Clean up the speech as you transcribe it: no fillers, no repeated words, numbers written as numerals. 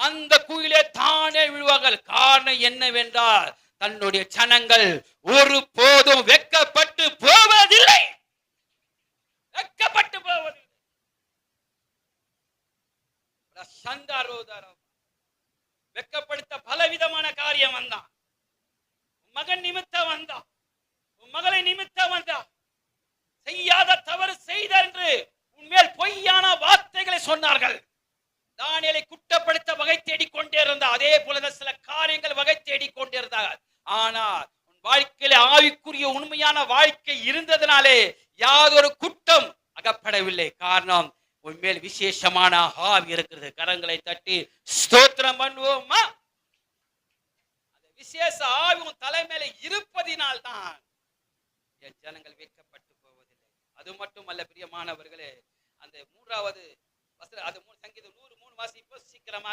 அந்த குழியிலே தானே விழுவார்கள். காரணம் என்னவென்றால் தன்னுடைய ஜனங்கள் ஒரு போதும் வெட்கப்பட்டு போவதில்லை. வெட்கப்பட்டு போவதில்லை. வெட்கப்படுத்த பலவிதமான காரியம் வந்தான். மகன் நிமித்தம் வந்தான், மகளை நிமித்தம் வந்தான். செய்யாத தவறு செய்த என்று உன்மேல் பொய்யான வார்த்தைகளை சொன்னார்கள். தானியேலை குற்றப்படுத்த வகை தேடிக் கொண்டே இருந்தார். அதே போல சில காரியங்கள் வகை தேடிக் கொண்டே இருந்தார்கள். ஆனால் உன் வாழ்க்கையில ஆவிக்குரிய உண்மையான வாழ்க்கை இருந்ததினாலே யாதொரு குற்றம் அகப்படவில்லை. காரணம் உன்மேல் விசேஷமான ஆவி இருக்கிறது. கரங்களை தட்டி ஸ்தோத்திரம் பண்ணுவோமா? அந்த விசேஷ ஆவி உன் தலைமையில இருப்பதினால் தான் என் ஜனங்கள் வெட்கப்பட்டு போவதில்லை. அது மட்டுமல்ல பிரியமானவர்களே, அந்த 3வது வசனம், அது சங்கீதம் 103 வாசிப்போம், சீக்கிரமா